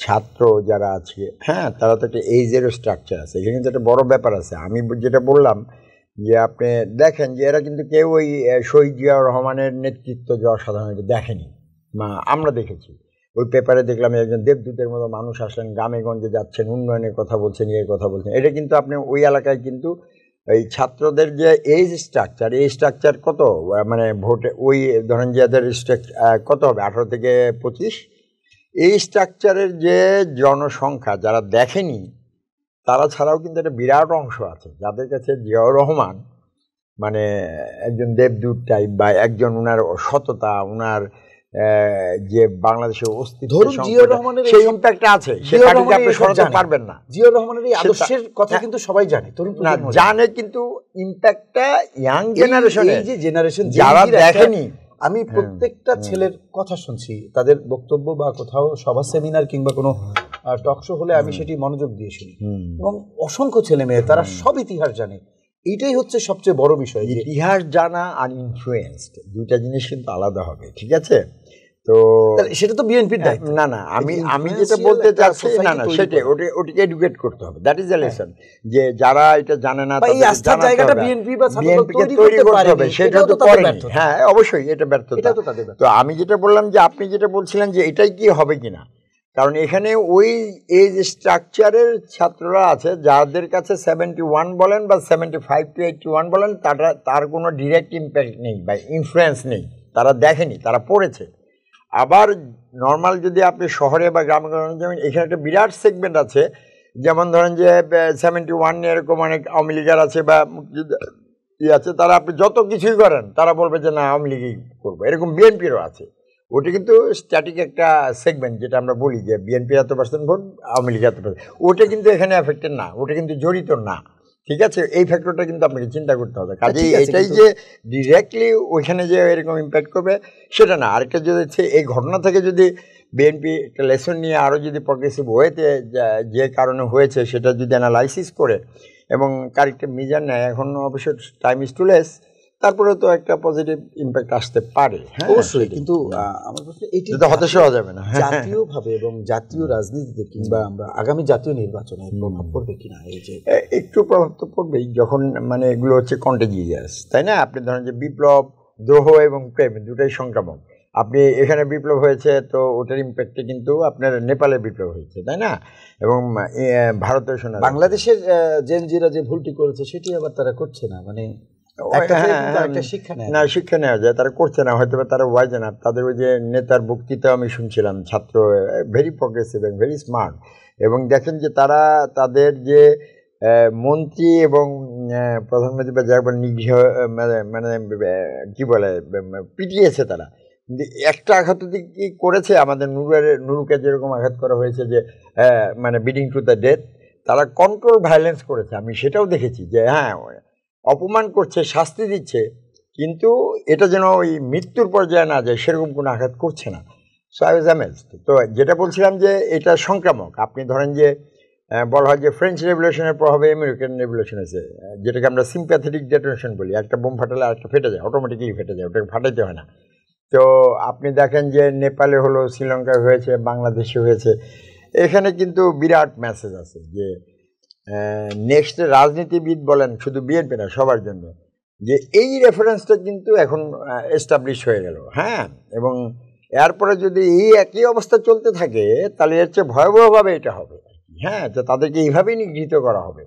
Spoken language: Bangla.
ছাত্র যারা আছে, হ্যাঁ, তারা তো একটা এইজেরও স্ট্রাকচার আছে, এখানে কিন্তু একটা বড় ব্যাপার আছে। আমি যেটা বললাম যে আপনি দেখেন যে এরা কিন্তু কেউ ওই শহীদ জিয়াউর রহমানের নেতৃত্ব যাওয়া সাধারণত দেখেনি, আমরা দেখেছি। ওই পেপারে দেখলাম একজন দেবদূতের মতো মানুষ আসলেন, গ্রামে গঞ্জে যাচ্ছেন, উন্নয়নের কথা বলছেন, ইয়ের কথা বলছেন। এটা কিন্তু আপনি ওই এলাকায় কিন্তু এই ছাত্রদের যে এই স্ট্রাকচার কত, মানে ভোটে ওই ধরেন যে এদের কত হবে 18 থেকে 25, এই স্ট্রাকচারের যে জনসংখ্যা যারা দেখেনি তারা ছাড়াও কিন্তু একটা বিরাট অংশ আছে যাদের কাছে জিয়াউর রহমান মানে একজন দেবদূত টাইপ, বা একজন উনার সততা, উনার যে বাংলাদেশের অস্তিত্ব, জিয়াউর রহমানের সেই ইম্প্যাক্টটা আছে, সেটা আপনি সরাতে পারবেন না। জিয়াউর রহমানের এই আদর্শের কথা কিন্তু সবাই জানে, না জানে, কিন্তু ইম্প্যাক্টটা ইয়াং জেনারেশন, এই যে জেনারেশন যারা দেখেনি। আমি প্রত্যেকটা ছেলের কথা শুনছি, তাদের বক্তব্য বা কোথাও সভা সেমিনার কিংবা কোনো টক শো হলে আমি সেটি মনোযোগ দিয়ে শুনি, এবং অসংখ্য ছেলে মেয়ে তারা সব ইতিহাস জানে। এইটাই হচ্ছে সবচেয়ে বড় বিষয়, ইতিহাস জানা আর ইনফ্লুয়েন্সড দুইটা জিনিস কিন্তু আলাদা হবে, ঠিক আছে? তো সেটা তো বিএনপির দায়িত্ব। না না, আমি যেটা বলতে চাচ্ছি, না না, সেটা ওটাকে এডুকেট করতে হবে, দ্যাট ইজ দ্য লেসন। যে যারা এটা জানে না তাদের জায়গাটা বিএনপি বা বিএনপিকে তৈরি করতে হবে, সেটা তো করেনি। হ্যাঁ অবশ্যই এটা ব্যর্থতা। তো আমি যেটা বললাম যে আপনি যেটা বলছিলেন যে এটাই কি হবে কিনা, কারণ এখানে ওই এই যে স্ট্রাকচারের ছাত্ররা আছে যাদের কাছে 71 বলেন বা 75 to 81 বলেন, তার কোনো ডিরেক্ট ইম্প্যাক্ট নেই বা ইনফ্লুয়েন্স নেই, তারা দেখেনি, তারা পড়েছে। আবার নর্মাল যদি আপনি শহরে বা গ্রামে যাবেন, এখানে একটা বিরাট সেগমেন্ট আছে, যেমন ধরেন যে 71 এরকম অনেক আওয়ামী লীগের আছে বা আছে, তারা আপনি যত কিছুই করেন তারা বলবে যে না আওয়ামী লীগই করবো, এরকম বিএনপিরও আছে। ওটা কিন্তু স্ট্যাটিক একটা সেগমেন্ট, যেটা আমরা বলি যে বিএনপি এত পার্সেন্ট ভোট, আওয়ামী লীগ এত পার্সেন্ট, ওটা কিন্তু এখানে এফেক্টেড না, ওটা কিন্তু জড়িত না, ঠিক আছে? এই ফ্যাক্টরটা কিন্তু আপনাকে চিন্তা করতে হবে। কাজেই এটাই যে ডিরেক্টলি ওইখানে যে এরকম ইম্প্যাক্ট করবে সেটা না। আরেকটা যদি এই ঘটনা থেকে যদি বিএনপি একটা লেসন নিয়ে আরও যদি প্রগ্রেসিভ ওয়েতে যে কারণে হয়েছে সেটা যদি অ্যানালাইসিস করে এবং কারেক্ট মিজান নেয়, এখন অবশ্য টাইম ইজ টু লেস, তারপরে তো একটা পজিটিভ ইম্প্যাক্ট আসতে পারে অবশ্যই। কিন্তু আমার প্রশ্ন এটি হতাশ হওয়া যাবে না জাতীয়ভাবে এবং জাতীয় রাজনীতিতে কিংবা আমরা আগামী জাতীয় নির্বাচনে প্রভাব পড়বে কিনা? এই যে একটু প্রভাব তো পড়বেই, যখন মানে এগুলো হচ্ছে কন্টেজিয়াস, তাই না? আপনি ধরেন যে বিপ্লব, দ্রোহ এবং প্রেম দুটাই সংক্রামক। আপনি এখানে বিপ্লব হয়েছে তো ওটার ইম্প্যাক্টে কিন্তু আপনার নেপালে বিপ্লব হয়েছে, তাই না? এবং ভারতের শোনা বাংলাদেশের জেনজিরা যে ভুলটি করেছে সেটি আবার তারা করছে না, মানে শিক্ষা নেওয়া যায়, তারা করছে না, হয়তো তারা ওয়াইজ না। তাদের ওই যে নেতার বক্তৃতা আমি শুনছিলাম, ছাত্র ভেরি প্রগ্রেসিভ এবং ভেরি স্মার্ট, এবং দেখেন যে তারা তাদের যে মন্ত্রী এবং প্রধানমন্ত্রী বা যার নিগৃহ মানে কি বলে পিটিয়েছে, তারা একটা আঘাত কি করেছে, আমাদের নুরুকে যেরকম আঘাত করা হয়েছে যে মানে বিডিং টু দ্য ডেথ, তারা কন্ট্রোল ভায়োলেন্স করেছে। আমি সেটাও দেখেছি যে হ্যাঁ অপমান করছে, শাস্তি দিচ্ছে, কিন্তু এটা যেন ওই মৃত্যুর পর্যায়ে না যায় সেরকম কোনো আঘাত করছে না। So I was amazed. তো যেটা বলছিলাম যে এটা সংক্রামক। আপনি ধরেন যে বলা হয় যে ফ্রেঞ্চ রেভলিউশনের প্রভাবে আমেরিকান রেভলিউশন আছে, যেটাকে আমরা সিম্প্যাথেটিক ডেটোনেশন বলি। একটা বোম ফাটালে আরেকটা ফেটে যায়, অটোমেটিকলি ফেটে যায়, ওটাকে ফাটাইতে হয় না। তো আপনি দেখেন যে নেপালে হলো, শ্রীলঙ্কায় হয়েছে, বাংলাদেশে হয়েছে, এখানে কিন্তু বিরাট মেসেজ আছে যে নেক্সট রাজনীতিবিদ বলেন, শুধু বিএনপি না, সবার জন্য যে এই রেফারেন্সটা কিন্তু এখন এস্টাবলিশ হয়ে গেল। হ্যাঁ, এবং এরপরে যদি এই একই অবস্থা চলতে থাকে তাহলে এর চেয়ে ভয়াবহভাবে এটা হবে। হ্যাঁ, তো তাদেরকে এইভাবেই নিগৃহীত করা হবে।